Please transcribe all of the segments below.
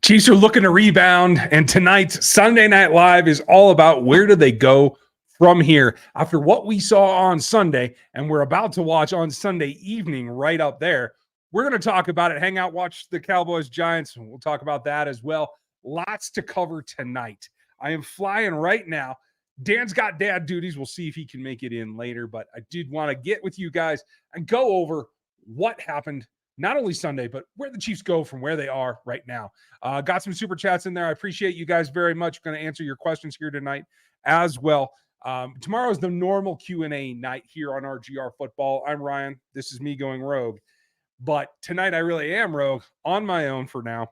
Chiefs are looking to rebound, and tonight's Sunday Night Live is all about where do they go from here after what we saw on Sunday, and we're about to watch on Sunday evening right up there. We're going to talk about it, hang out, watch the Cowboys Giants, and we'll talk about that as well. Lots to cover tonight. I am flying right now. Dan's got dad duties. We'll see if he can make it in later, but I did want to get with you guys and go over what happened not only Sunday, but where the Chiefs go from where they are right now. Got some super chats in there. I appreciate you guys very much. Going to answer your questions here tonight as well. Tomorrow is the normal Q&A night here on RGR Football. I'm Ryan. This is me going rogue. But tonight I really am rogue on my own for now.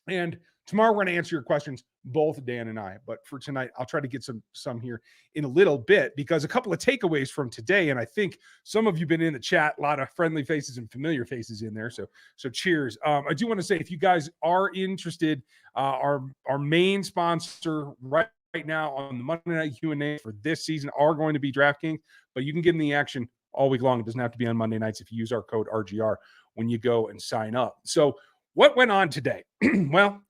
And tomorrow we're going to answer your questions, both Dan and I. But for tonight, I'll try to get some here in a little bit because a couple of takeaways from today, and I think some of you have been in the chat, a lot of friendly faces and familiar faces in there. So cheers. I do want to say if you guys are interested, our main sponsor right now on the Monday Night Q&A for this season are going to be DraftKings, but you can get in the action all week long. It doesn't have to be on Monday nights if you use our code RGR when you go and sign up. So what went on today? Well,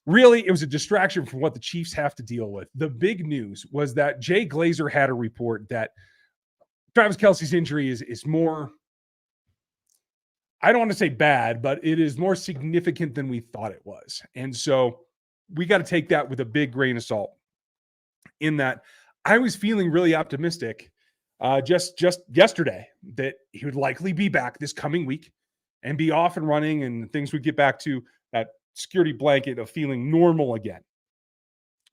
really, it was a distraction from what the Chiefs have to deal with. The big news was that Jay Glazer had a report that Travis Kelce's injury is more, I don't want to say bad, but it is more significant than we thought it was. And so we got to take that with a big grain of salt in that I was feeling really optimistic just yesterday that he would likely be back this coming week and be off and running and things would get back to that security blanket of feeling normal again.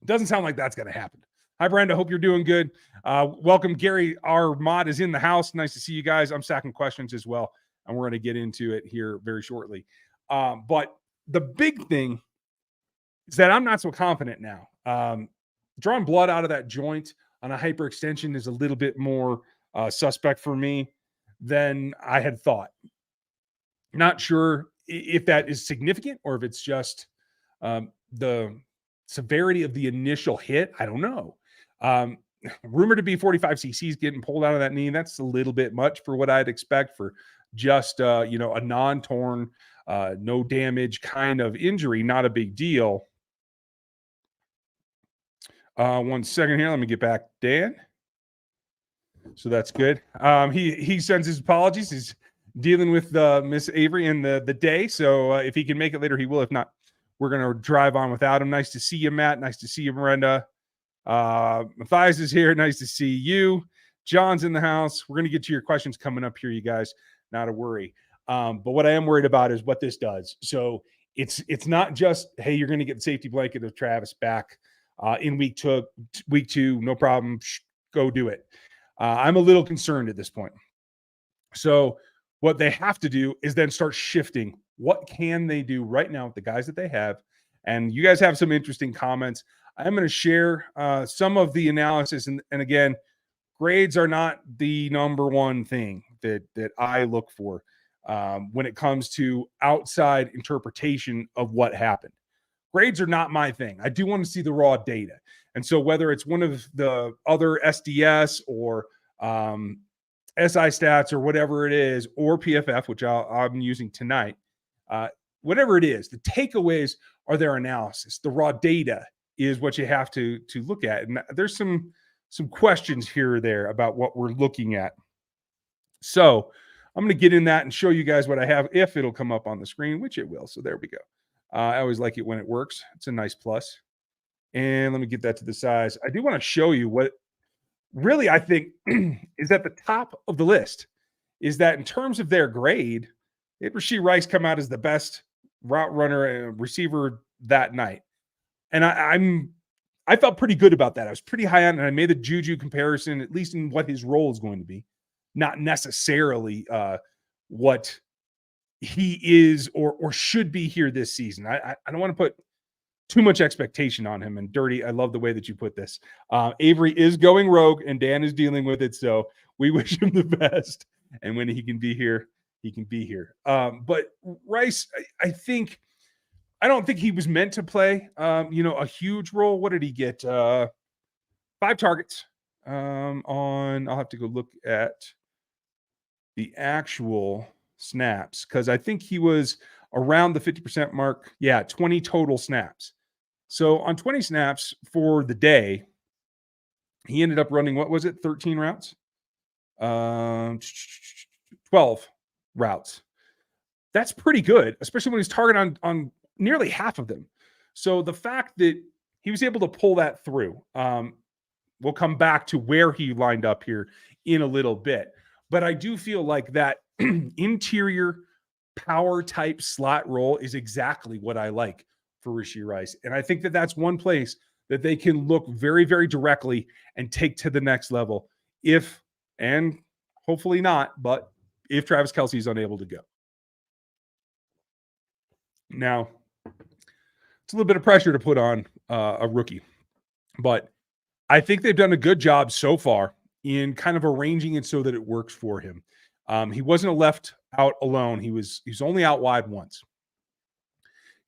It doesn't sound like that's going to happen. Hi, Brenda. Hope you're doing good. Welcome, Gary. Our mod is in the house. Nice to see you guys. I'm stacking questions as well, and we're going to get into it here very shortly. But the big thing is that I'm not so confident now. Drawing blood out of that joint on a hyperextension is a little bit more suspect for me than I had thought. Not sure if that is significant or if it's just the severity of the initial hit. I don't know. Rumored to be 45 cc's getting pulled out of that knee. That's a little bit much for what I'd expect for just, a non-torn, no damage kind of injury. Not a big deal. 1 second here. Let me get back, Dan. So that's good. He sends his apologies. He's dealing with Miss Avery in the day. So if he can make it later, he will. If not, we're going to drive on without him. Nice to see you, Matt. Nice to see you, Miranda. Matthias is here. Nice to see you. John's in the house. We're going to get to your questions coming up here, you guys. Not a worry. But what I am worried about is what this does. So it's not just, hey, you're going to get the safety blanket of Travis back in week two. No problem. Go do it. I'm a little concerned at this point. So what they have to do is then start shifting. What can they do right now with the guys that they have? And you guys have some interesting comments. I'm going to share some of the analysis. And again, grades are not the number one thing that I look for when it comes to outside interpretation of what happened. Grades are not my thing. I do want to see the raw data. And so whether it's one of the other SDS or SI stats or whatever it is, or PFF, which I'm using tonight, whatever it is, the takeaways are their analysis. The raw data is what you have to look at. And there's some questions here or there about what we're looking at. So I'm going to get in that and show you guys what I have, if it'll come up on the screen, which it will. So there we go. I always like it when it works. It's a nice plus. And let me get that to the size. I do want to show you what really I think is at the top of the list, is that in terms of their grade, Rashee Rice come out as the best route runner and receiver that night. And I felt pretty good about that. I was pretty high on it, and I made the Juju comparison, at least in what his role is going to be, not necessarily what he is or should be here this season. I don't want to put too much expectation on him. And Dirty, I love the way that you put this. Avery is going rogue, and Dan is dealing with it. So we wish him the best. And when he can be here, he can be here. But Rice, I don't think he was meant to play, a huge role. What did he get? 5 targets I'll have to go look at the actual snaps, because I think he was around the 50% mark. Yeah, 20 total snaps. So on 20 snaps for the day, he ended up running, what was it, 13 routes? 12 routes. That's pretty good, especially when he's targeted on nearly half of them. So the fact that he was able to pull that through, we'll come back to where he lined up here in a little bit. But I do feel like that interior power type slot role is exactly what I like for Rashee Rice. And I think that that's one place that they can look very, very directly and take to the next level if, and hopefully not, but if Travis Kelce is unable to go. Now, it's a little bit of pressure to put on a rookie, but I think they've done a good job so far in kind of arranging it so that it works for him. He wasn't left out alone. He's only out wide once.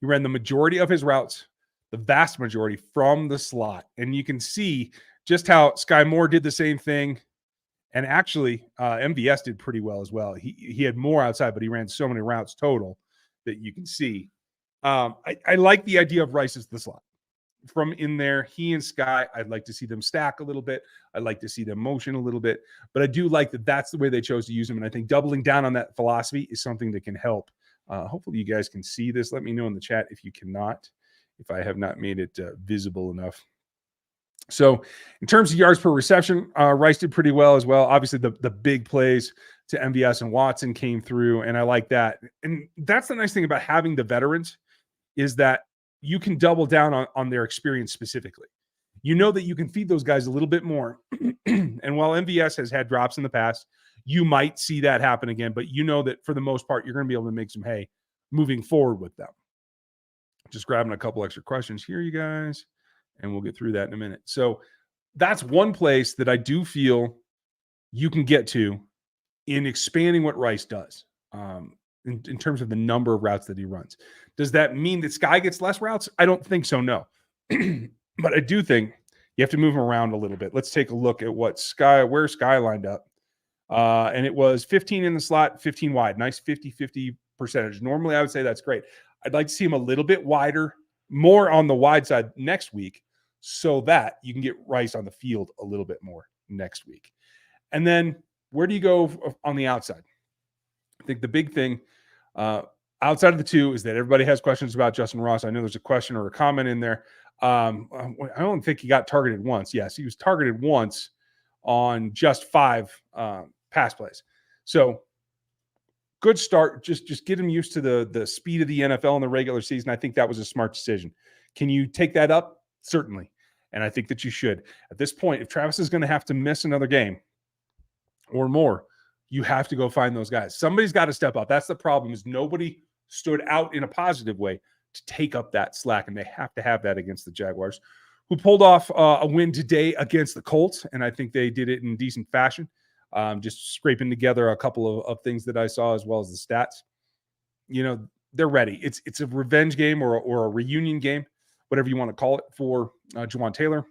He ran the majority of his routes, the vast majority, from the slot. And you can see just how Sky Moore did the same thing. And actually, MVS did pretty well as well. He had more outside, but he ran so many routes total that you can see. I like the idea of Rice as the slot. From in there, he and Sky, I'd like to see them stack a little bit. I'd like to see them motion a little bit. But I do like that that's the way they chose to use him. And I think doubling down on that philosophy is something that can help. Hopefully you guys can see this. Let me know in the chat if you cannot, if I have not made it visible enough. So in terms of yards per reception, Rice did pretty well as well. Obviously, the big plays to MVS and Watson came through, and I like that. And that's the nice thing about having the veterans is that you can double down on their experience specifically. You know that you can feed those guys a little bit more. And while MVS has had drops in the past, you might see that happen again, but you know that for the most part, you're going to be able to make some hay moving forward with them. Just grabbing a couple extra questions here, you guys, and we'll get through that in a minute. So that's one place that I do feel you can get to in expanding what Rice does. In terms of the number of routes that he runs. Does that mean that Sky gets less routes? I don't think so, no. But I do think you have to move him around a little bit. Let's take a look at where Sky lined up. And it was 15 in the slot, 15 wide. Nice 50-50 percentage. Normally, I would say that's great. I'd like to see him a little bit wider, more on the wide side next week so that you can get Rice on the field a little bit more next week. And then where do you go on the outside? I think the big thing outside of the two is that everybody has questions about Justin Ross. I know there's a question or a comment in there. I don't think he got targeted once. Yes, he was targeted once on just 5 pass plays. So good start. Just get him used to the speed of the NFL in the regular season. I think that was a smart decision. Can you take that up? Certainly. And I think that you should. At this point, if Travis is going to have to miss another game or more, you have to go find those guys. Somebody's got to step up. That's the problem, is nobody stood out in a positive way to take up that slack, and they have to have that against the Jaguars, who pulled off a win today against the Colts, and I think they did it in decent fashion, just scraping together a couple of things that I saw as well as the stats. You know, they're ready. It's a revenge game or a reunion game, whatever you want to call it, for Juwan Taylor.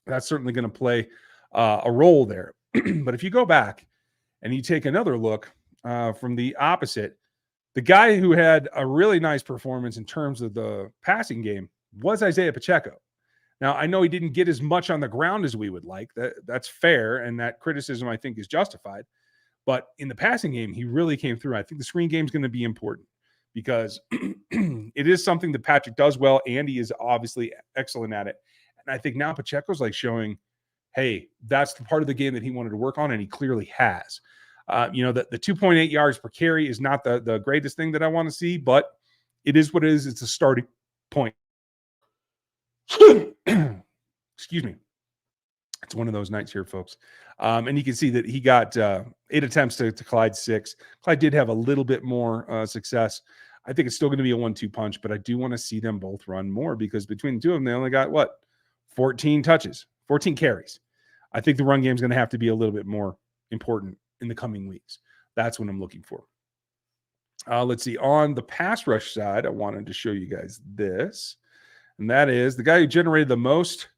That's certainly going to play a role there. But if you go back and you take another look from the opposite, the guy who had a really nice performance in terms of the passing game was Isaiah Pacheco. Now, I know he didn't get as much on the ground as we would like. That's fair, and that criticism, I think, is justified. But in the passing game, he really came through. I think the screen game is going to be important because it is something that Patrick does well, and he is obviously excellent at it. And I think now Pacheco's like showing, hey, that's the part of the game that he wanted to work on, and he clearly has. The 2.8 yards per carry is not the greatest thing that I want to see, but it is what it is. It's a starting point. Excuse me. It's one of those nights here, folks. And you can see that he got 8 attempts to Clyde's 6. Clyde did have a little bit more success. I think it's still going to be a 1-2 punch, but I do want to see them both run more because between the two of them, they only got 14 touches, 14 carries. I think the run game is going to have to be a little bit more important in the coming weeks. That's what I'm looking for. Let's see. On the pass rush side, I wanted to show you guys this, and that is the guy who generated the most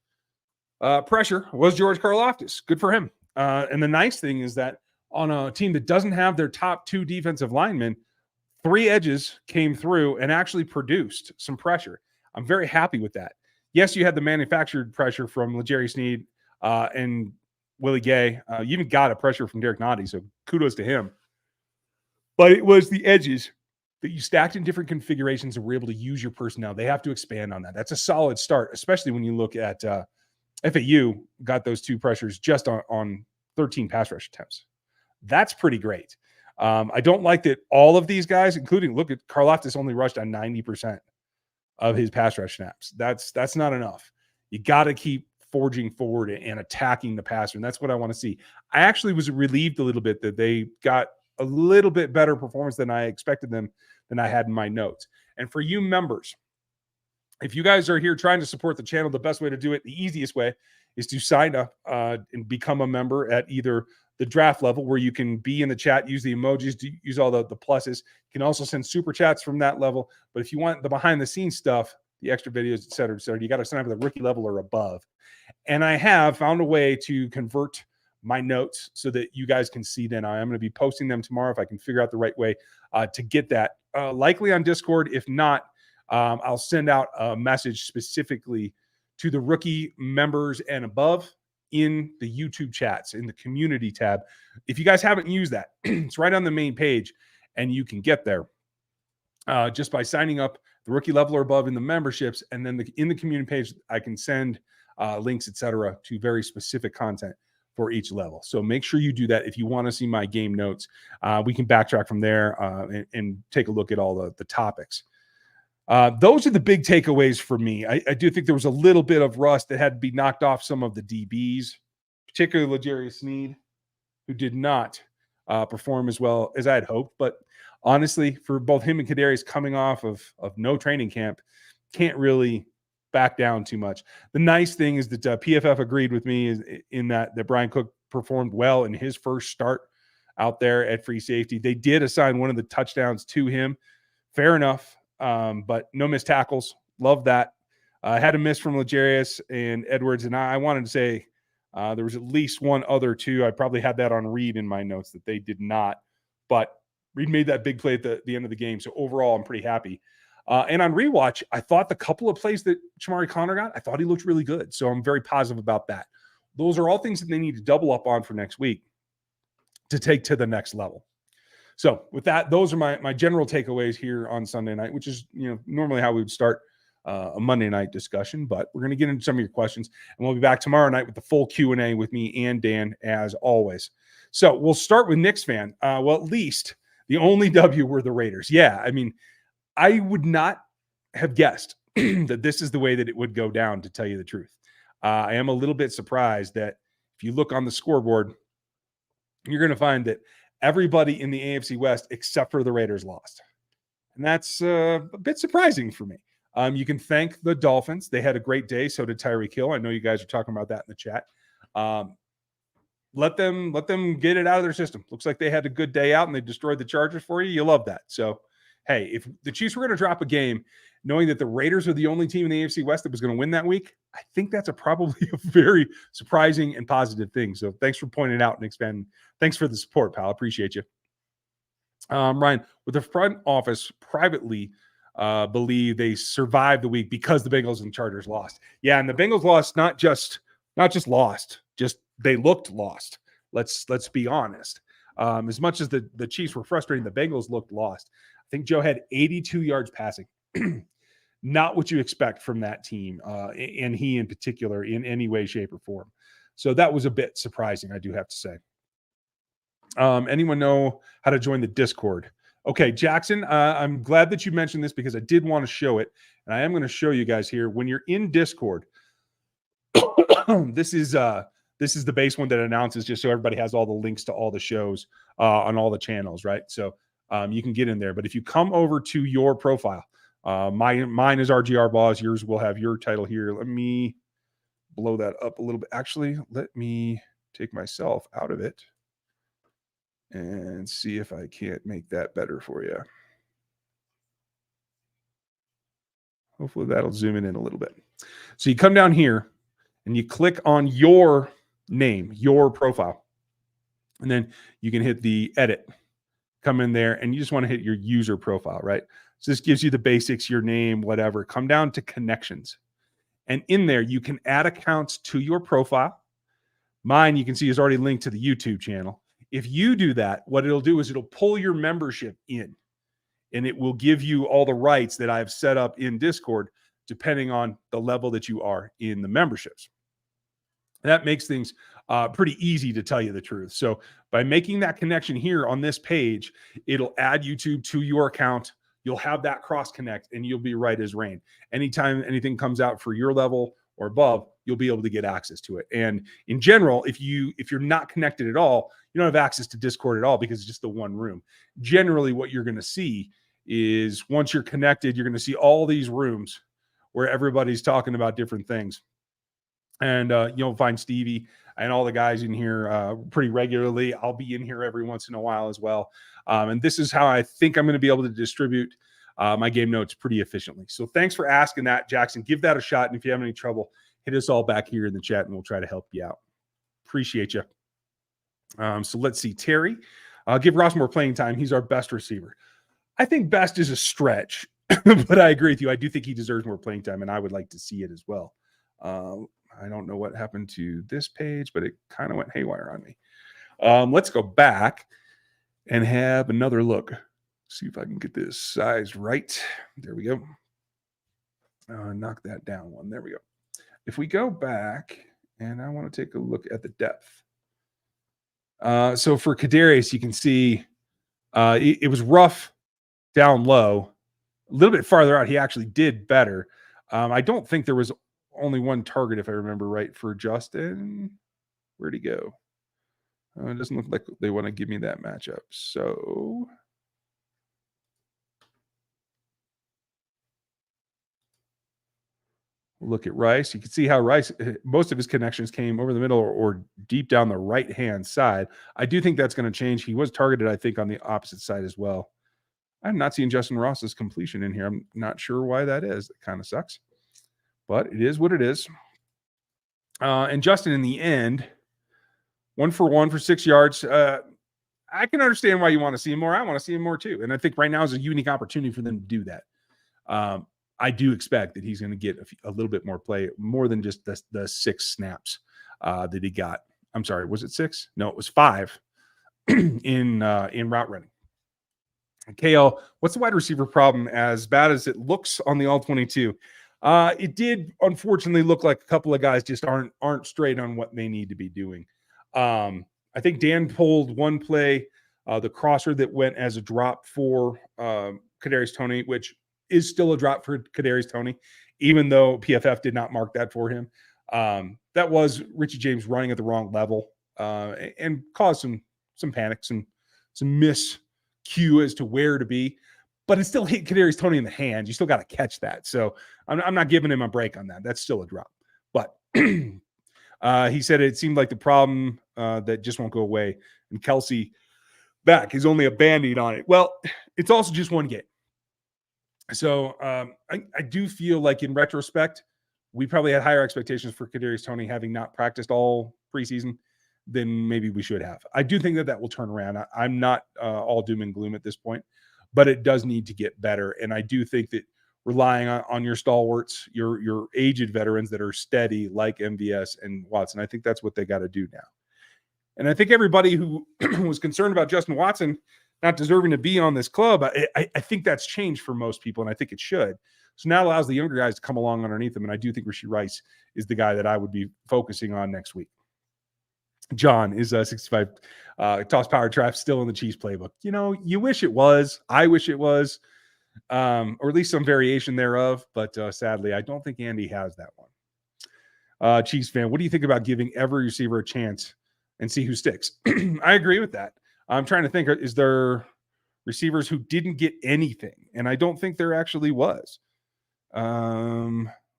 pressure was George Karlaftis. Good for him. And the nice thing is that on a team that doesn't have their top 2 defensive linemen, 3 edges came through and actually produced some pressure. I'm very happy with that. Yes, you had the manufactured pressure from L'Jarius Sneed and Willie Gay. You even got a pressure from Derek Nottie, so kudos to him. But it was the edges that you stacked in different configurations and were able to use your personnel. They have to expand on that. That's a solid start, especially when you look at FAU got those 2 pressures just on 13 pass rush attempts. That's pretty great. I don't like that all of these guys, including, look at Karlaftis, only rushed on 90% of his pass rush snaps. That's not enough. You got to keep forging forward and attacking the passer, and that's what I want to see. I actually was relieved a little bit that they got a little bit better performance than I expected them, than I had in my notes. And for you members, if you guys are here trying to support the channel, the best way to do it, the easiest way, is to sign up and become a member at either the draft level, where you can be in the chat, use the emojis, use all the pluses. You can also send super chats from that level. But if you want the behind the scenes stuff, the extra videos, et cetera, you got to sign up at the rookie level or above. And I have found a way to convert my notes so that you guys can see them. I am going to be posting them tomorrow if I can figure out the right way to get that. Likely on Discord. If not, I'll send out a message specifically to the rookie members and above in the YouTube chats, in the community tab. If you guys haven't used that, it's right on the main page, and you can get there just by signing up the rookie level or above in the memberships. And then in the community page, I can send links, etc., to very specific content for each level. So make sure you do that if you want to see my game notes. We can backtrack from there and take a look at all the topics. Those are the big takeaways for me. I do think there was a little bit of rust that had to be knocked off some of the DBs, particularly L'Jarius Sneed, who did not perform as well as I had hoped. But honestly, for both him and Kadarius coming off of no training camp, can't really back down too much. The nice thing is that PFF agreed with me in that Brian Cook performed well in his first start out there at free safety. They did assign one of the touchdowns to him. Fair enough. But no missed tackles. Love that. I had a miss from L'Jarius and Edwards, and I wanted to say there was at least one other too. I probably had that on Reed in my notes that they did not, but Reed made that big play at the end of the game. So overall, I'm pretty happy. And on rewatch, I thought the couple of plays that Shamari Connor got, I thought he looked really good. So I'm very positive about that. Those are all things that they need to double up on for next week to take to the next level. So with that, those are my general takeaways here on Sunday night, which is, normally how we would start a Monday night discussion, but we're going to get into some of your questions, and we'll be back tomorrow night with the full Q&A with me and Dan as always. So we'll start with Knicks fan. Well, at least the only W were the Raiders. Yeah, I mean, I would not have guessed that this is the way that it would go down, to tell you the truth. I am a little bit surprised that if you look on the scoreboard, you're going to find that everybody in the AFC West except for the Raiders lost. And that's a bit surprising for me. You can thank the Dolphins. They had a great day. So did Tyreek Hill. I know you guys are talking about that in the chat. Let them get it out of their system. Looks like they had a good day out and they destroyed the Chargers for you. You love that. So, hey, if the Chiefs were going to drop a game, knowing that the Raiders are the only team in the AFC West that was going to win that week, I think that's probably a very surprising and positive thing. So thanks for pointing it out, Knicks fan. Thanks for the support, pal. Appreciate you. Ryan, with the front office privately believe they survived the week because the Bengals and Chargers lost. Yeah, and the Bengals lost not just lost, just they looked lost. Let's be honest. As much as the Chiefs were frustrating, the Bengals looked lost. I think Joe had 82 yards passing. Not what you expect from that team, and he in particular, in any way, shape, or form. So that was a bit surprising, I do have to say. Anyone know how to join the Discord? Okay, Jackson, I'm glad that you mentioned this because I did want to show it, and I am going to show you guys here. When you're in Discord, this is the base one that announces, just so everybody has all the links to all the shows on all the channels, right? So you can get in there. But if you come over to your profile, mine is RGR Boss. Yours will have your title here. Let me blow that up a little bit. Actually, let me take myself out of it and see if I can't make that better for you. Hopefully that'll zoom in a little bit. So you come down here and you click on your name, your profile, and then you can hit the edit come in there and you just want to hit your user profile, right? So this gives you the basics, your name, whatever. Come down to connections. And in there, you can add accounts to your profile. Mine, you can see, is already linked to the YouTube channel. If you do that, what it'll do is it'll pull your membership in, and it will give you all the rights that I've set up in Discord, depending on the level that you are in the memberships. That makes things pretty easy, to tell you the truth. So by making that connection here on this page, it'll add YouTube to your account. You'll have that cross connect and you'll be right as rain. Anytime anything comes out for your level or above, you'll be able to get access to it. And in general, if you're not connected at all, you don't have access to Discord at all, because it's just the one room. Generally, what you're going to see is, once you're connected, you're going to see all these rooms where everybody's talking about different things. And you'll find Stevie and all the guys in here pretty regularly. I'll be in here every once in a while as well. And this is how I think I'm going to be able to distribute my game notes pretty efficiently. So thanks for asking that, Jackson. Give that a shot. And if you have any trouble, hit us all back here in the chat and we'll try to help you out. Appreciate you. So let's see. Terry, give Ross more playing time. He's our best receiver. I think best is a stretch, but I agree with you. I do think he deserves more playing time, and I would like to see it as well. I don't know what happened to this page, but it kind of went haywire on me. Let's go back and have another look. See if I can get this sized right. There we go. Knock that down one. There we go. If we go back, and I want to take a look at the depth. So for Kadarius, you can see it was rough down low. A little bit farther out, he actually did better. I don't think there was only one target, if I remember right, for Justin. Where'd he go? It doesn't look like they want to give me that matchup. So look at Rice. You can see how Rice, most of his connections came over the middle or deep down the right-hand side. I do think that's going to change. He was targeted, I think, on the opposite side as well. I'm not seeing Justin Ross's completion in here. I'm not sure why that is. It kind of sucks, but it is what it is. And Justin, in the end, 1 for 1 for 6 yards. I can understand why you want to see him more. I want to see him more too. And I think right now is a unique opportunity for them to do that. I do expect that he's going to get a little bit more play, more than just the 6 snaps that he got. I'm sorry, was it 6? No, it was 5 in route running. KL, what's the wide receiver problem as bad as it looks on the all-22? It did unfortunately look like a couple of guys just aren't straight on what they need to be doing. I think Dan pulled one play, the crosser that went as a drop for Kadarius Toney, which is still a drop for Kadarius Toney, even though PFF did not mark that for him. That was Richie James running at the wrong level and caused some panic, some miscue as to where to be. But it still hit Kadarius Toney in the hands. You still got to catch that. So I'm not giving him a break on that. That's still a drop. But he said it seemed like the problem that just won't go away. And Kelsey back is only a Band-Aid on it. Well, it's also just one game. So I do feel like in retrospect, we probably had higher expectations for Kadarius Toney having not practiced all preseason than maybe we should have. I do think that will turn around. I'm not all doom and gloom at this point, but it does need to get better. And I do think that relying on your stalwarts, your aged veterans that are steady like MVS and Watson, I think that's what they got to do now. And I think everybody who was concerned about Justin Watson not deserving to be on this club, I think that's changed for most people, and I think it should. So now it allows the younger guys to come along underneath them, and I do think Rashee Rice is the guy that I would be focusing on next week. John is 65. Toss power trap still in the Chiefs playbook. You know, you wish it was. I wish it was, or at least some variation thereof. But sadly, I don't think Andy has that one. Chiefs fan, what do you think about giving every receiver a chance and see who sticks? I agree with that. I'm trying to think, is there receivers who didn't get anything? And I don't think there actually was. Let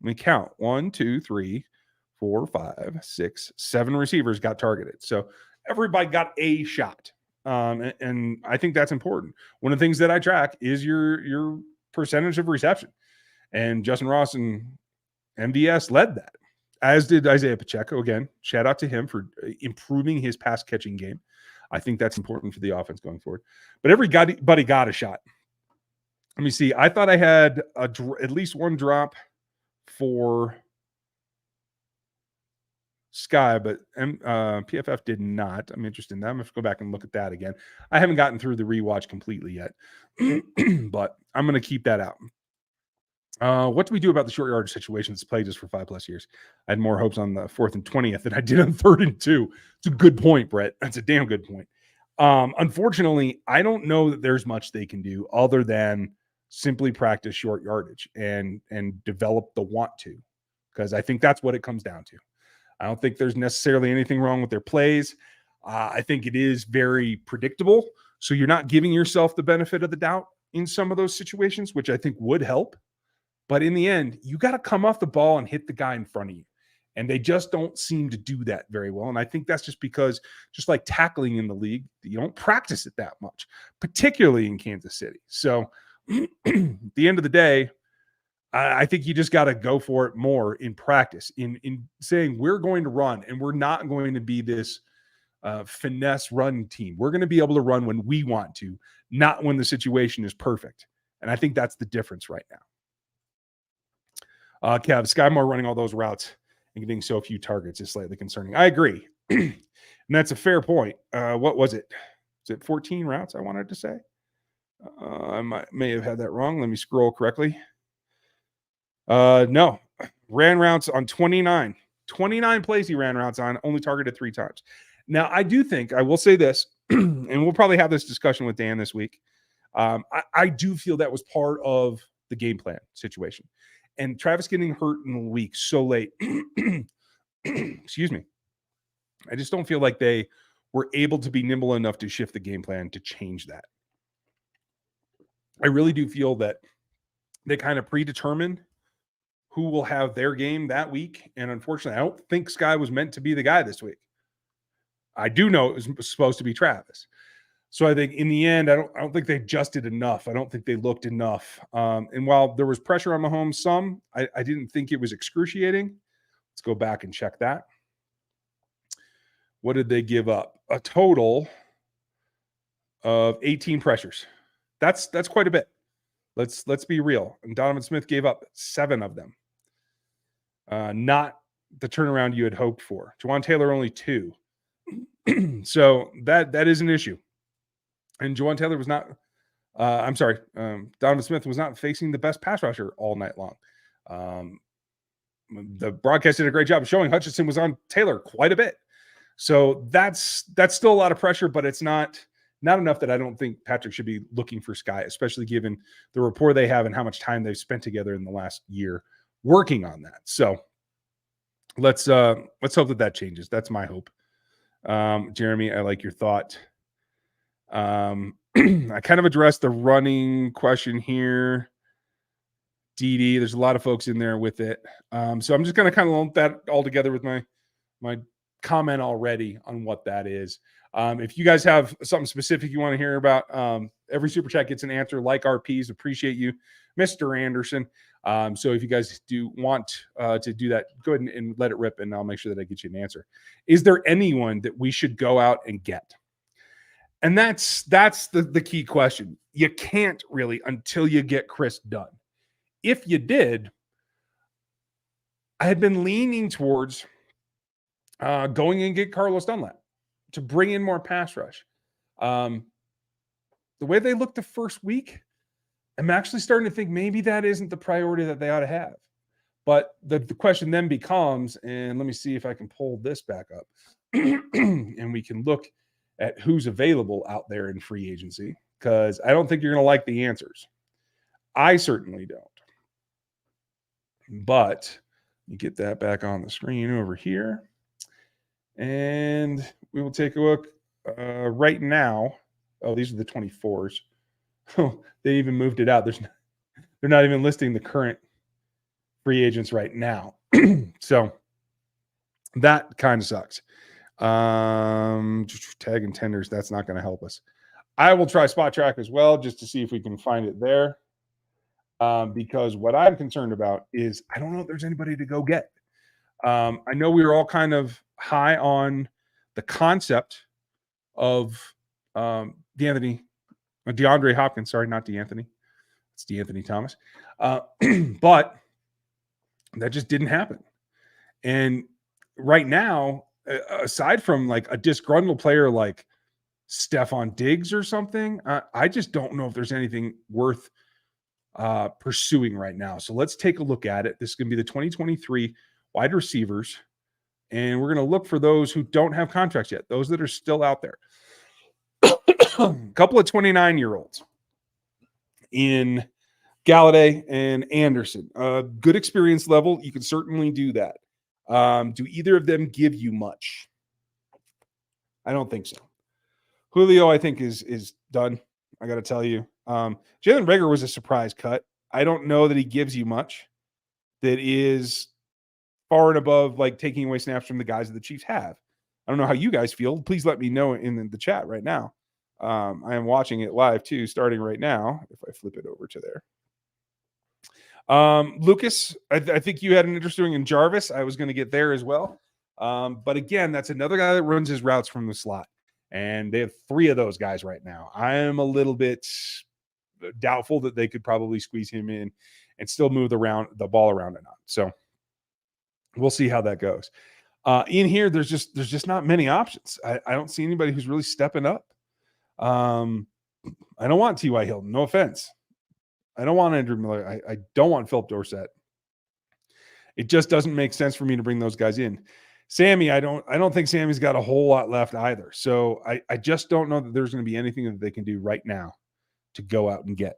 me count. 1, 2, 3, 4, 5, 6, 7 receivers got targeted. So everybody got a shot. And I think that's important. One of the things that I track is your percentage of reception. And Justin Ross and MVS led that, as did Isaiah Pacheco. Again, shout out to him for improving his pass catching game. I think that's important for the offense going forward. But everybody got a shot. Let me see. I thought I had at least one drop for Sky, but PFF did not. I'm interested in that. I'm going to go back and look at that again. I haven't gotten through the rewatch completely yet, but I'm going to keep that out. What do we do about the short yardage situation that's plagued us for 5+ years? I had more hopes on the 4th and 20th than I did on 3rd and 2. It's a good point, Brett. That's a damn good point. Unfortunately, I don't know that there's much they can do other than simply practice short yardage and develop the want to, because I think that's what it comes down to. I don't think there's necessarily anything wrong with their plays. I think it is very predictable. So you're not giving yourself the benefit of the doubt in some of those situations, which I think would help. But in the end, you got to come off the ball and hit the guy in front of you. And they just don't seem to do that very well. And I think that's just because, just like tackling in the league, you don't practice it that much, particularly in Kansas City. So at the end of the day, I think you just got to go for it more in practice, in saying we're going to run and we're not going to be this finesse run team. We're going to be able to run when we want to, not when the situation is perfect. And I think that's the difference right now. Kev, Sky Moore running all those routes and getting so few targets is slightly concerning. I agree. And that's a fair point. What was it? Is it 14 routes I wanted to say? I may have had that wrong. Let me scroll correctly. No, ran routes on 29 plays he ran routes on, only targeted 3 times. Now, I do think, I will say this, and we'll probably have this discussion with Dan this week. I do feel that was part of the game plan situation. And Travis getting hurt in the week so late, excuse me, I just don't feel like they were able to be nimble enough to shift the game plan to change that. I really do feel that they kind of predetermined who will have their game that week. And unfortunately, I don't think Sky was meant to be the guy this week. I do know it was supposed to be Travis. So I think in the end, I don't think they adjusted enough. I don't think they looked enough. And while there was pressure on Mahomes, I didn't think it was excruciating. Let's go back and check that. What did they give up? A total of 18 pressures. That's quite a bit. Let's be real. And Donovan Smith gave up 7 of them. Not the turnaround you had hoped for. Jawan Taylor only 2. So that is an issue. And Jawan Taylor was not, Donovan Smith was not facing the best pass rusher all night long. The broadcast did a great job of showing Hutchinson was on Taylor quite a bit. So that's still a lot of pressure, but it's not enough that I don't think Patrick should be looking for Sky, especially given the rapport they have and how much time they've spent together in the last year working on that. So let's hope that changes. That's my hope. Jeremy, I like your thought. I kind of addressed the running question here. DD, there's a lot of folks in there with it. So I'm just going to kind of lump that all together with my comment already on what that is. If you guys have something specific you want to hear about, every super chat gets an answer. Like RPs, appreciate you, Mr. Anderson. So if you guys do want to do that, go ahead and let it rip, and I'll make sure that I get you an answer. Is there anyone that we should go out and get? And that's the key question. You can't really until you get Chris done. If you did, I had been leaning towards going and get Carlos Dunlap to bring in more pass rush. The way they looked the first week, I'm actually starting to think maybe that isn't the priority that they ought to have. But the question then becomes, and let me see if I can pull this back up, and we can look at who's available out there in free agency, because I don't think you're going to like the answers. I certainly don't. But you get that back on the screen over here. And we will take a look right now. Oh, these are the 24s. Oh, they even moved it out. They're not even listing the current free agents right now. So that kind of sucks. Tag and tenders, that's not going to help us. I will try Spot Track as well, just to see if we can find it there. Because what I'm concerned about is I don't know if there's anybody to go get. I know we were all kind of high on the concept of DeAndre Hopkins. Sorry, not DeAnthony. It's DeAnthony Thomas. But that just didn't happen. And right now, aside from like a disgruntled player like Stephon Diggs or something, I just don't know if there's anything worth pursuing right now. So let's take a look at it. This is going to be the 2023 wide receivers. And we're going to look for those who don't have contracts yet, those that are still out there. A couple of 29-year-olds in Galladay and Anderson. Good experience level. You can certainly do that. Do either of them give you much? I don't think so. Julio, I think, is done. I got to tell you. Jalen Reagor was a surprise cut. I don't know that he gives you much that is far and above like taking away snaps from the guys that the Chiefs have. I don't know how you guys feel. Please let me know in the chat right now. I am watching it live too, starting right now. If I flip it over to there. Lucas, I think you had an interesting in Jarvis. I was going to get there as well. But again, that's another guy that runs his routes from the slot. And they have 3 of those guys right now. I am a little bit doubtful that they could probably squeeze him in and still move the ball around or not. So we'll see how that goes. In here, there's just not many options. I don't see anybody who's really stepping up. I don't want T.Y. Hilton. No offense. I don't want Andrew Miller. I don't want Philip Dorsett. It just doesn't make sense for me to bring those guys in. Sammy, I don't think Sammy's got a whole lot left either. So I just don't know that there's going to be anything that they can do right now to go out and get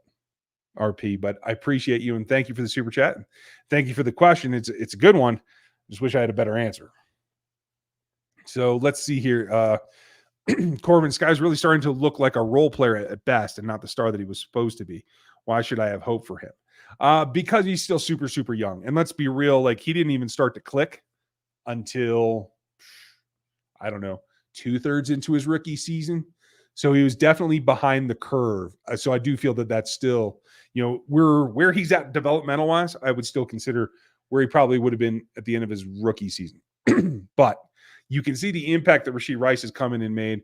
RP. But I appreciate you and thank you for the super chat. Thank you for the question. It's a good one. Just wish I had a better answer. So let's see here. Corbin, Sky's really starting to look like a role player at best and not the star that he was supposed to be. Why should I have hope for him? Because he's still super, super young. And let's be real, like he didn't even start to click until, I don't know, 2/3 into his rookie season. So he was definitely behind the curve. So I do feel that that's still, where he's at developmental wise, I would still consider where he probably would have been at the end of his rookie season. But you can see the impact that Rashee Rice has come in and made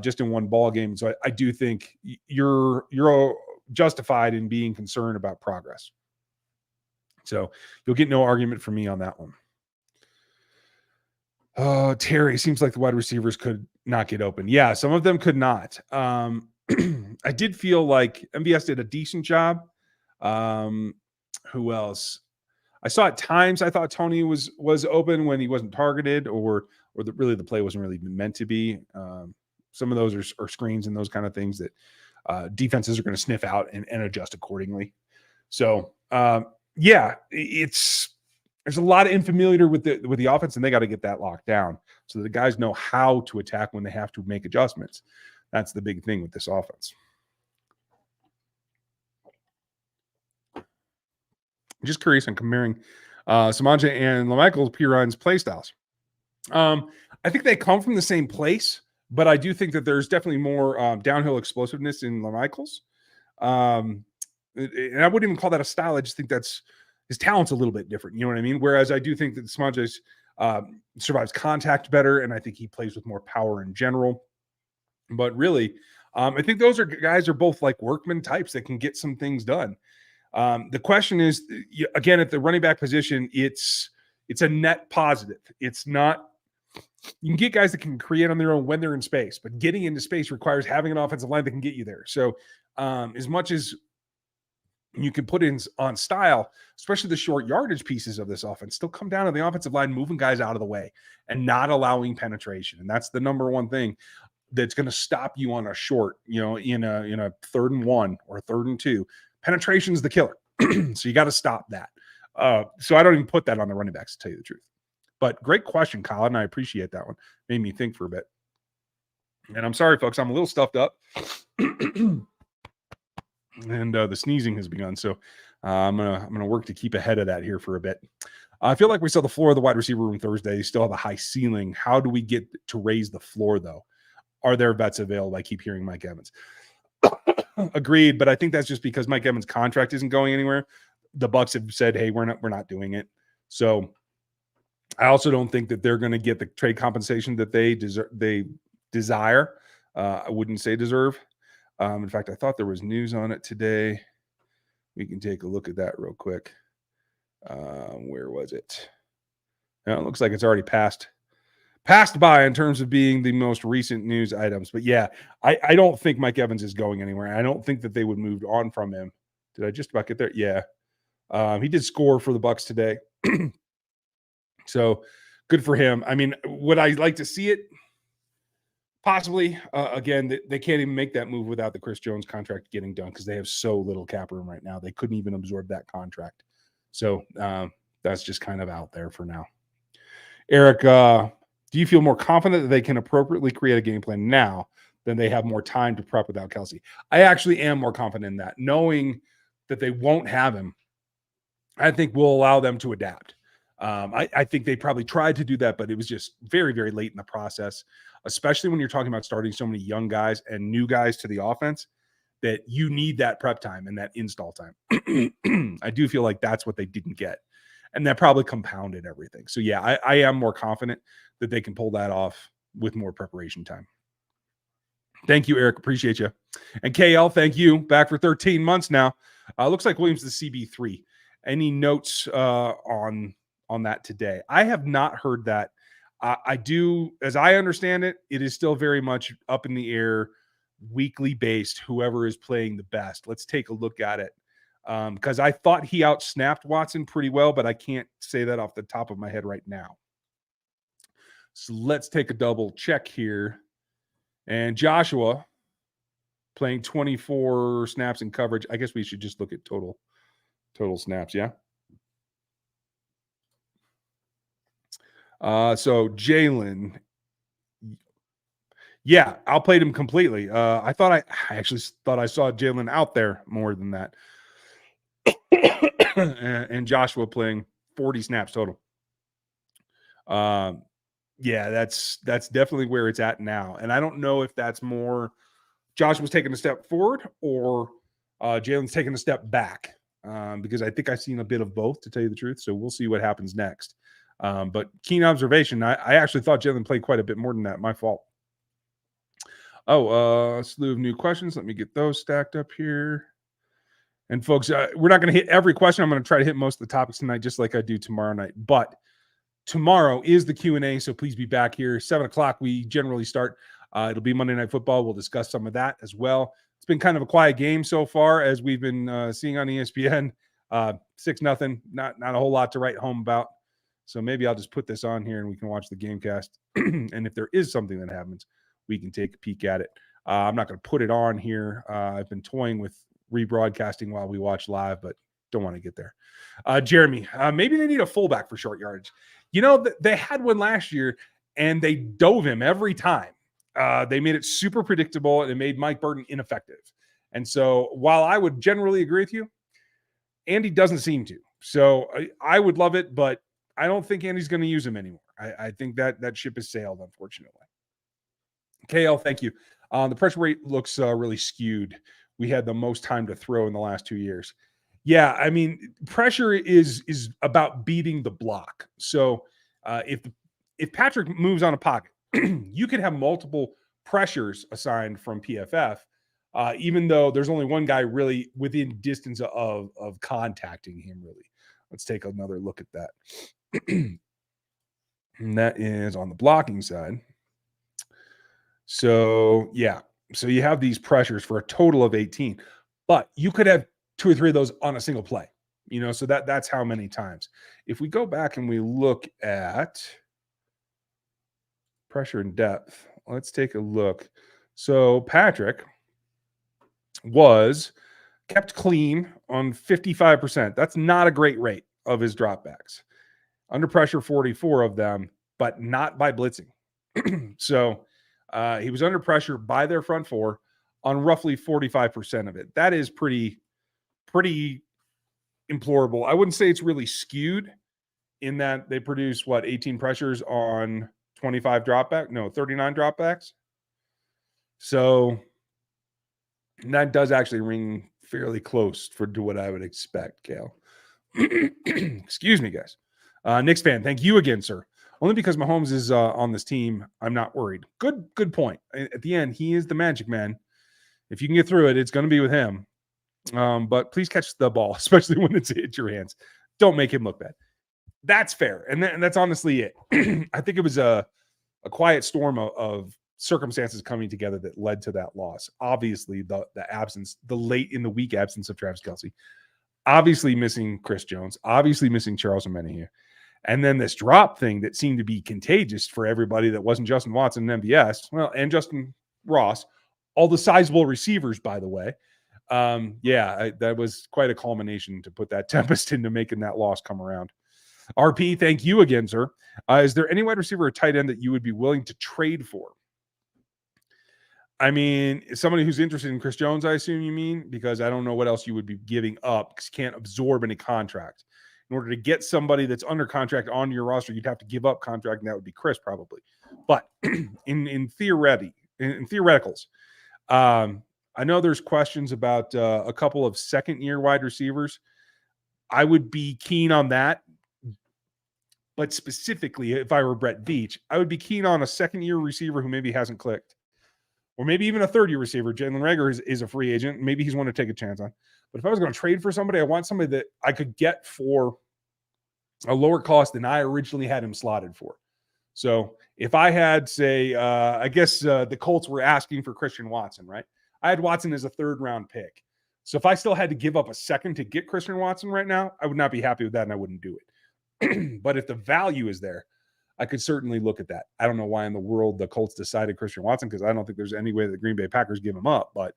just in one ball game. So I do think you're justified in being concerned about progress. So you'll get no argument from me on that one. Terry, seems like the wide receivers could not get open. Yeah, some of them could not. I did feel like MVS did a decent job. Who else? I saw at times I thought Tony was open when he wasn't targeted, or really the play wasn't really meant to be. Some of those are screens and those kind of things that defenses are going to sniff out and adjust accordingly. So there's a lot of unfamiliar with the offense, and they got to get that locked down so the guys know how to attack when they have to make adjustments. That's the big thing with this offense. I'm just curious on comparing Samaje and LaMichael Piron's play styles. I think they come from the same place, but I do think that there's definitely more downhill explosiveness in LaMichael's. And I wouldn't even call that a style. I just think that's his talent's a little bit different. You know what I mean? Whereas I do think that Samaje's survives contact better, and I think he plays with more power in general. But really, I think those guys are both like workman types that can get some things done. The question is, again, at the running back position, it's a net positive. It's not, you can get guys that can create on their own when they're in space, but getting into space requires having an offensive line that can get you there. So as much as you can put in on style, especially the short yardage pieces of this offense, still come down to the offensive line, moving guys out of the way and not allowing penetration. And that's the number one thing that's going to stop you on a short, in a 3rd and 1 or 3rd and 2. Penetration is the killer. So you got to stop that. So I don't even put that on the running backs, to tell you the truth. But great question, Colin. I appreciate that one. Made me think for a bit. And I'm sorry, folks, I'm a little stuffed up. And the sneezing has begun. So I'm gonna work to keep ahead of that here for a bit. I feel like we saw the floor of the wide receiver room Thursday. You still have a high ceiling. How do we get to raise the floor, though? Are there vets available? I keep hearing Mike Evans. Agreed, but I think that's just because Mike Evans' contract isn't going anywhere. The Bucs have said, "Hey, we're not doing it." So I also don't think that they're going to get the trade compensation that they desire. I wouldn't say deserve. In fact, I thought there was news on it today. We can take a look at that real quick. Where was it? It looks like it's already passed by in terms of being the most recent news items. But yeah, I don't think Mike Evans is going anywhere. I don't think that they would move on from him. Did I just about get there? Yeah. He did score for the Bucs today. So good for him. I mean, would I like to see it? Possibly. Again, they can't even make that move without the Chris Jones contract getting done because they have so little cap room right now. They couldn't even absorb that contract. So that's just kind of out there for now. Eric, do you feel more confident that they can appropriately create a game plan now than they have more time to prep without Kelsey? I actually am more confident in that. Knowing that they won't have him, I think will allow them to adapt. I think they probably tried to do that, but it was just very, very late in the process, especially when you're talking about starting so many young guys and new guys to the offense, that you need that prep time and that install time. I do feel like that's what they didn't get. And that probably compounded everything. So yeah, I am more confident that they can pull that off with more preparation time. Thank you, Eric. Appreciate you. And KL, thank you. Back for 13 months now. Looks like Williams the CB3. Any notes on that today? I have not heard that. I do, as I understand it, it is still very much up in the air, weekly based, whoever is playing the best. Let's take a look at it. Because I thought he outsnapped Watson pretty well, but I can't say that off the top of my head right now. So let's take a double check here. And Joshua playing 24 snaps in coverage. I guess we should just look at total snaps, yeah? So Jalen, yeah, outplayed him completely. I actually thought I saw Jalen out there more than that. And Joshua playing 40 snaps total. Yeah, that's definitely where it's at now. And I don't know if that's more Josh was taking a step forward or Jalen's taking a step back, because I think I've seen a bit of both, to tell you the truth. So we'll see what happens next. But keen observation. I actually thought Jalen played quite a bit more than that. My fault. Oh, a slew of new questions. Let me get those stacked up here. And folks, we're not going to hit every question. I'm going to try to hit most of the topics tonight, just like I do tomorrow night. But tomorrow is the Q&A, so please be back here. 7 o'clock, we generally start. It'll be Monday Night Football. We'll discuss some of that as well. It's been kind of a quiet game so far, as we've been seeing on ESPN. 6-0, not a whole lot to write home about. So maybe I'll just put this on here and we can watch the Gamecast. And if there is something that happens, we can take a peek at it. I'm not going to put it on here. I've been toying with rebroadcasting while we watch live, but don't want to get there. Jeremy, maybe they need a fullback for short yardage. You know, they had one last year, and they dove him every time. They made it super predictable, and it made Mike Burton ineffective. And so while I would generally agree with you, Andy doesn't seem to. So I would love it, but I don't think Andy's going to use him anymore. I think that ship has sailed, unfortunately. KL, thank you. The pressure rate looks really skewed. We had the most time to throw in the last 2 years. Yeah, I mean, pressure is about beating the block. So if Patrick moves on a pocket, you could have multiple pressures assigned from PFF, even though there's only one guy really within distance of contacting him, really. Let's take another look at that. And that is on the blocking side. So, yeah. So you have these pressures for a total of 18. But you could have 2 or 3 of those on a single play. You know, so that's how many times. If we go back and we look at pressure and depth, let's take a look. So Patrick was kept clean on 55%. That's not a great rate of his dropbacks. Under pressure, 44 of them, but not by blitzing. So he was under pressure by their front four on roughly 45% of it. That is pretty implorable. I wouldn't say it's really skewed in that they produce 18 pressures on 25 dropback? No, 39 dropbacks. So that does actually ring fairly close to what I would expect, Kale. Excuse me, guys. Knicks fan, thank you again, sir. Only because Mahomes is on this team, I'm not worried. Good point. At the end, he is the magic man. If you can get through it, it's going to be with him. But please catch the ball, especially when it's hit your hands. Don't make him look bad. That's fair, and that's honestly it. I think it was a quiet storm of circumstances coming together that led to that loss. Obviously, the absence, the late in the week absence of Travis Kelce, obviously missing Chris Jones, obviously missing Charles Omenihu, and then this drop thing that seemed to be contagious for everybody that wasn't Justin Watson and MVS, well, and Justin Ross, all the sizable receivers, by the way. That was quite a culmination to put that tempest into making that loss come around. RP, thank you again, sir. Is there any wide receiver or tight end that you would be willing to trade for? I mean, somebody who's interested in Chris Jones, I assume you mean, because I don't know what else you would be giving up because you can't absorb any contract. In order to get somebody that's under contract on your roster, you'd have to give up contract, and that would be Chris probably. But in theoreticals, I know there's questions about a couple of second-year wide receivers. I would be keen on that. But specifically, if I were Brett Veach, I would be keen on a second-year receiver who maybe hasn't clicked. Or maybe even a third-year receiver. Jalen Reagor is a free agent. Maybe he's one to take a chance on. But if I was going to trade for somebody, I want somebody that I could get for a lower cost than I originally had him slotted for. So if I had, say, the Colts were asking for Christian Watson, right? I had Watson as a third-round pick. So if I still had to give up a second to get Christian Watson right now, I would not be happy with that, and I wouldn't do it. But if the value is there, I could certainly look at that. I don't know why in the world the Colts decided Christian Watson, because I don't think there's any way that the Green Bay Packers give him up, but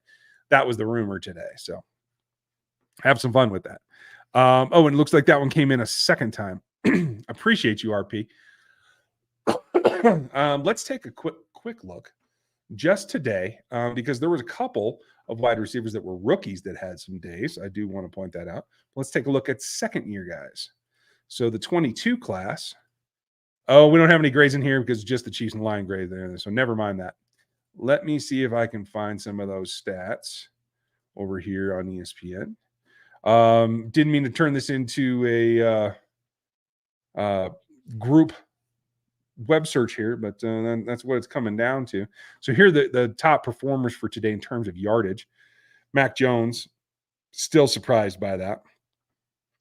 that was the rumor today. So have some fun with that. And it looks like that one came in a second time. Appreciate you, RP. Let's take a quick look just today, because there was a couple of wide receivers that were rookies that had some days. I do want to point that out. Let's take a look at second-year guys. So the 22 class. Oh, we don't have any grades in here because just the Chiefs and Lion grade there. So never mind that. Let me see if I can find some of those stats over here on ESPN. Didn't mean to turn this into a group web search here, but that's what it's coming down to. So here are the top performers for today in terms of yardage. Mac Jones, still surprised by that,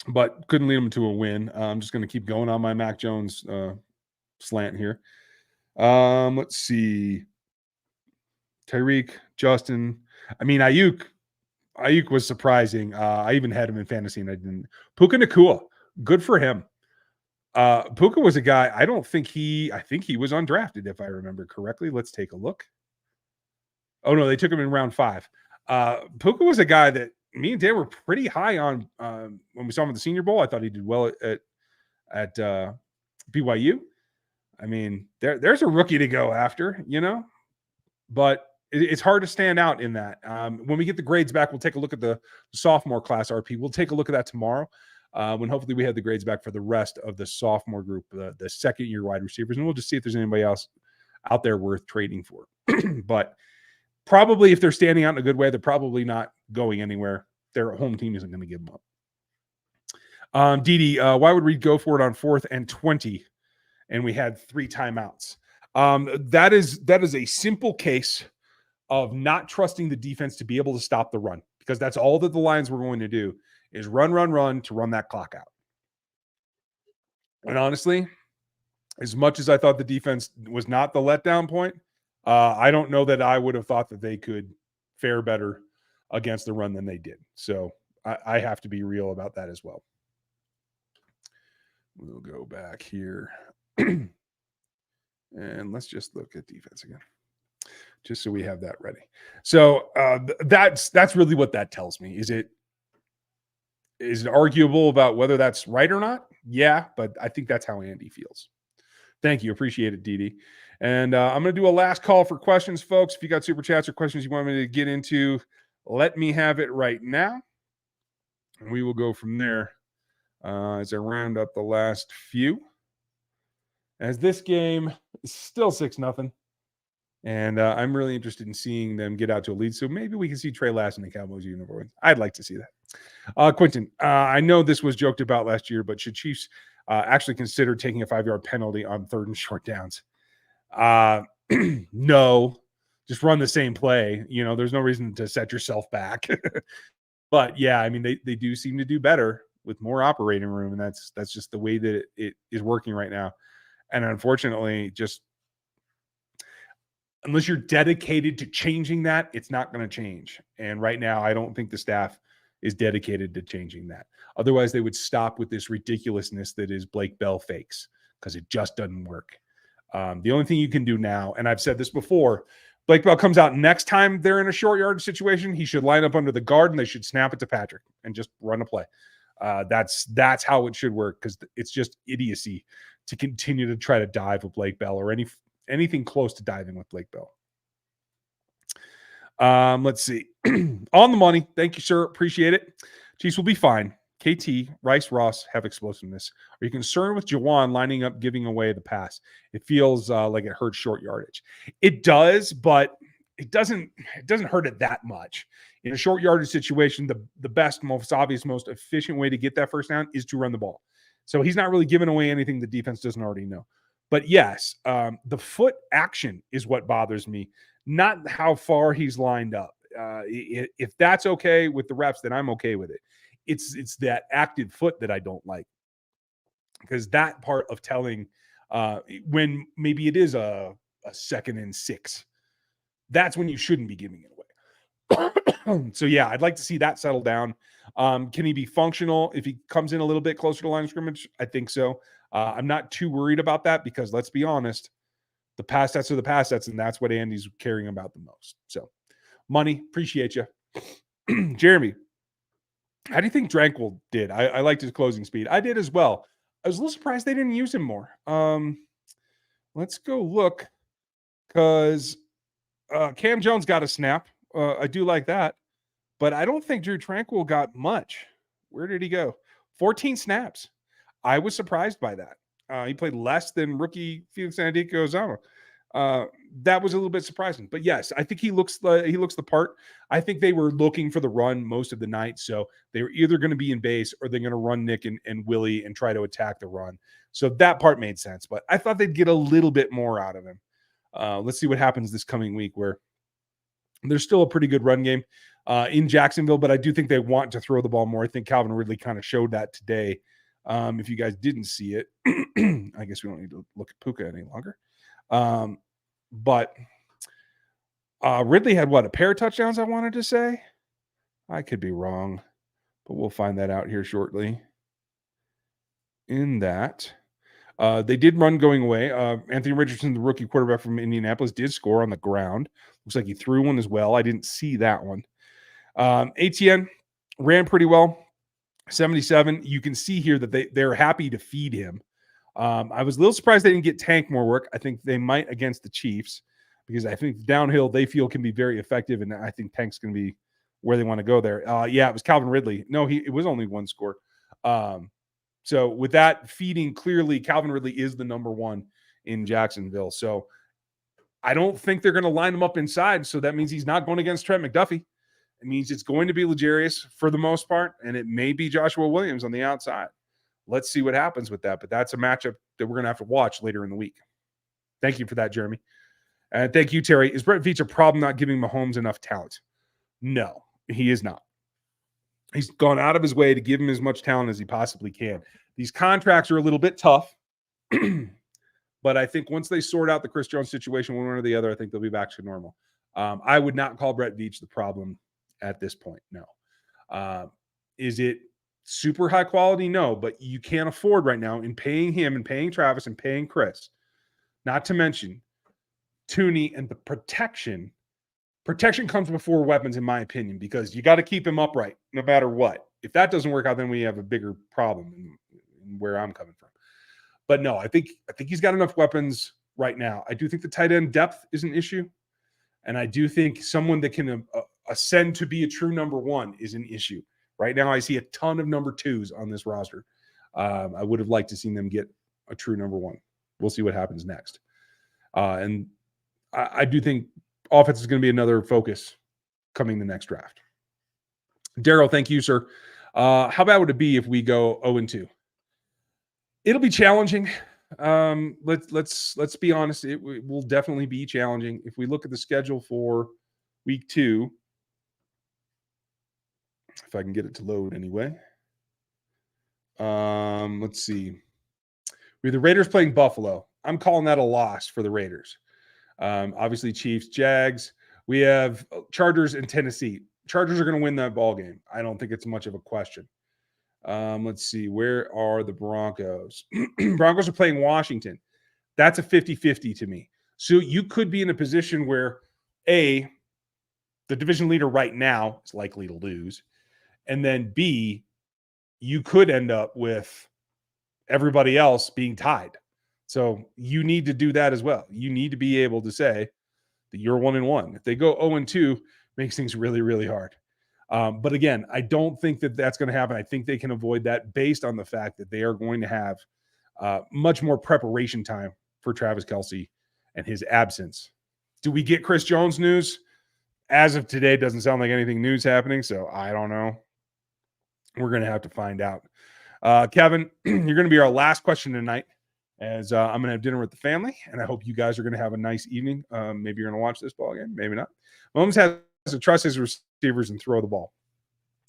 but couldn't lead him to a win. I'm just going to keep going on my Mac Jones slant here. Let's see. Tyreek, Justin. I mean, Ayuk was surprising. I even had him in fantasy and I didn't. Puka Nacua, good for him. Puka was a guy, I think he was undrafted, if I remember correctly. Let's take a look. Oh, no, they took him in round 5. Puka was a guy that me and Dan were pretty high on when we saw him at the Senior Bowl. I thought he did well at BYU. I mean, there's a rookie to go after, but it's hard to stand out in that. When we get the grades back, we'll take a look at the sophomore class, RP. We'll take a look at that tomorrow when hopefully we have the grades back for the rest of the sophomore group, the second-year wide receivers, and we'll just see if there's anybody else out there worth trading for. But probably if they're standing out in a good way, they're probably not going anywhere. Their home team isn't going to give them up. Didi, why would we go for it on 4th and 20? And we had 3 timeouts. That is a simple case of not trusting the defense to be able to stop the run, because that's all that the Lions were going to do is run to run that clock out. And honestly, as much as I thought the defense was not the letdown point, I don't know that I would have thought that they could fare better against the run than they did. So I have to be real about that as well. We'll go back here. And let's just look at defense again, just so we have that ready. So that's really what that tells me. Is it arguable about whether that's right or not? Yeah, but I think that's how Andy feels. Thank you. Appreciate it, Didi. And I'm going to do a last call for questions, folks. If you got super chats or questions you want me to get into, let me have it right now. And we will go from there as I round up the last few. As this game is still 6-0. And I'm really interested in seeing them get out to a lead. So maybe we can see Trey Last in the Cowboys uniform. I'd like to see that. Quentin, I know this was joked about last year, but should Chiefs actually consider taking a 5-yard penalty on 3rd and short downs? No, just run the same play. There's no reason to set yourself back. But yeah, I mean, they do seem to do better with more operating room, and that's just the way that it is working right now. And unfortunately, just unless you're dedicated to changing that, it's not going to change. And right now, I don't think the staff is dedicated to changing that. Otherwise, they would stop with this ridiculousness that is Blake Bell fakes, because it just doesn't work. The only thing you can do now, and I've said this before, Blake Bell comes out next time they're in a short yardage situation, he should line up under the guard and they should snap it to Patrick and just run a play. That's how it should work, because it's just idiocy to continue to try to dive with Blake Bell or anything close to diving with Blake Bell. Let's see. On the money. Thank you, sir. Appreciate it. Chiefs will be fine. KT, Rice, Ross have explosiveness. Are you concerned with Jawan lining up, giving away the pass? It feels like it hurts short yardage. It does, but it doesn't hurt it that much. In a short yardage situation, the best, most obvious, most efficient way to get that first down is to run the ball. So he's not really giving away anything the defense doesn't already know. But yes, the foot action is what bothers me, not how far he's lined up. If that's okay with the reps, then I'm okay with it. It's that active foot that I don't like, because that part of telling when maybe it is a 2nd and 6, that's when you shouldn't be giving it away. So yeah, I'd like to see that settle down. Can he be functional if he comes in a little bit closer to line of scrimmage? I think so. I'm not too worried about that, because let's be honest, the pass sets are the pass sets, and that's what Andy's caring about the most. So, money, appreciate you. Jeremy, how do you think Drankwell did? I liked his closing speed. I did as well. I was a little surprised they didn't use him more. Let's go look, because Cam Jones got a snap. I do like that, but I don't think Drew Tranquil got much. Where did he go? 14 snaps. I was surprised by that. He played less than rookie Felix Anudike-Uzomah. That was a little bit surprising. But yes, I think he looks the part. I think they were looking for the run most of the night. So they were either going to be in base or they're going to run Nick and Willie and try to attack the run. So that part made sense. But I thought they'd get a little bit more out of him. Let's see what happens this coming week, where there's still a pretty good run game in Jacksonville, but I do think they want to throw the ball more. I think Calvin Ridley kind of showed that today. If you guys didn't see it, I guess we don't need to look at Puka any longer. But Ridley had a pair of touchdowns, I wanted to say. I could be wrong, but we'll find that out here shortly. In that, they did run going away. Anthony Richardson, the rookie quarterback from Indianapolis, did score on the ground. Looks like he threw one as well. I didn't see that one. ATN ran pretty well. 77. You can see here that they're happy to feed him. I was a little surprised they didn't get Tank more work. I think they might against the Chiefs, because I think downhill they feel can be very effective, and I think Tank's going to be where they want to go there. Yeah, it was Calvin Ridley. No, it was only one score. So with that feeding, clearly Calvin Ridley is the number one in Jacksonville. So I don't think they're going to line him up inside. So that means he's not going against Trent McDuffie. It means it's going to be L'Jarius for the most part, and it may be Joshua Williams on the outside. Let's see what happens with that. But that's a matchup that we're going to have to watch later in the week. Thank you for that, Jeremy. And thank you, Terry. Is Brett Veach a problem not giving Mahomes enough talent? No, he is not. He's gone out of his way to give him as much talent as he possibly can. These contracts are a little bit tough, but I think once they sort out the Chris Jones situation, one way or the other, I think they'll be back to normal. I would not call Brett Veach the problem at this point. No. Is it super high quality? No, but you can't afford right now, in paying him and paying Travis and paying Chris, not to mention Tooney and the protection. Protection comes before weapons, in my opinion, because you got to keep him upright no matter what. If that doesn't work out, then we have a bigger problem in where I'm coming from. But no, I think he's got enough weapons right now. I do think the tight end depth is an issue. And I do think someone that can ascend to be a true number one is an issue. Right now, I see a ton of number twos on this roster. I would have liked to see them get a true number one. We'll see what happens next. And I do think offense is going to be another focus coming the next draft. Daryl, thank you, sir. How bad would it be if we go 0-2? It'll be challenging. Let's be honest. It will definitely be challenging. If we look at the schedule for week 2, if I can get it to load anyway. Let's see. We have the Raiders playing Buffalo. I'm calling that a loss for the Raiders. Obviously, Chiefs, Jags. We have Chargers and Tennessee. Chargers are going to win that ball game. I don't think it's much of a question. Let's see. Where are the Broncos? Broncos are playing Washington. That's a 50-50 to me. So you could be in a position where, A, the division leader right now is likely to lose. And then B, you could end up with everybody else being tied. So you need to do that as well. You need to be able to say that you're 1-1. If they go 0-2, makes things really, really hard. But again, I don't think that that's going to happen. I think they can avoid that based on the fact that they are going to have much more preparation time for Travis Kelce and his absence. Do we get Chris Jones news? As of today, doesn't sound like anything news happening, so I don't know. We're going to have to find out. Kevin, you're going to be our last question tonight, as I'm going to have dinner with the family, and I hope you guys are going to have a nice evening. Maybe you're going to watch this ball game, maybe not. Mahomes has to trust his receivers and throw the ball.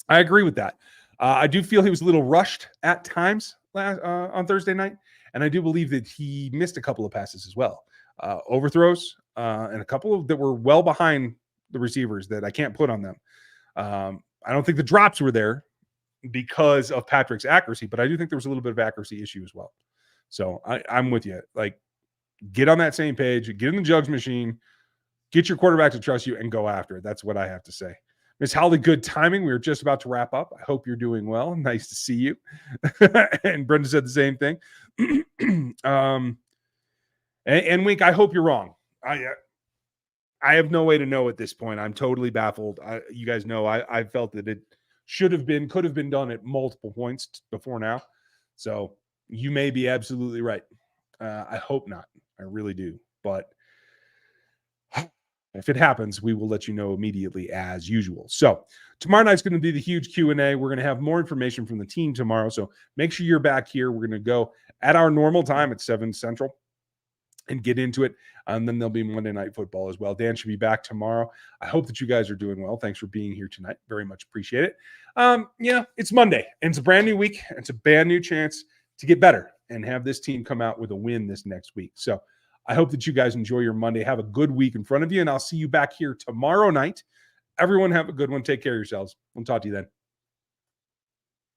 I agree with that. I do feel he was a little rushed at times on Thursday night, and I do believe that he missed a couple of passes as well. Overthrows and a couple of that were well behind the receivers that I can't put on them. I don't think the drops were there because of Patrick's accuracy, but I do think there was a little bit of accuracy issue as well. So I'm with you. Like, get on that same page, get in the jugs machine, get your quarterback to trust you, and go after it. That's what I have to say. Miss Holly, good timing. We were just about to wrap up. I hope you're doing well. Nice to see you. And Brenda said the same thing. And Wink, I hope you're wrong. I have no way to know at this point. I'm totally baffled. You guys know I felt that it could have been done at multiple points before now. So you may be absolutely right. I hope not. I really do. But if it happens, we will let you know immediately as usual. So tomorrow night's going to be the huge Q&A. We're going to have more information from the team tomorrow. So make sure you're back here. We're going to go at our normal time at 7 Central and get into it. And then there'll be Monday Night Football as well. Dan should be back tomorrow. I hope that you guys are doing well. Thanks for being here tonight. Very much appreciate it. It's Monday, and it's a brand new week. It's a brand new chance to get better and have this team come out with a win this next week. So I hope that you guys enjoy your Monday. Have a good week in front of you, and I'll see you back here tomorrow night. Everyone have a good one. Take care of yourselves. We'll talk to you then.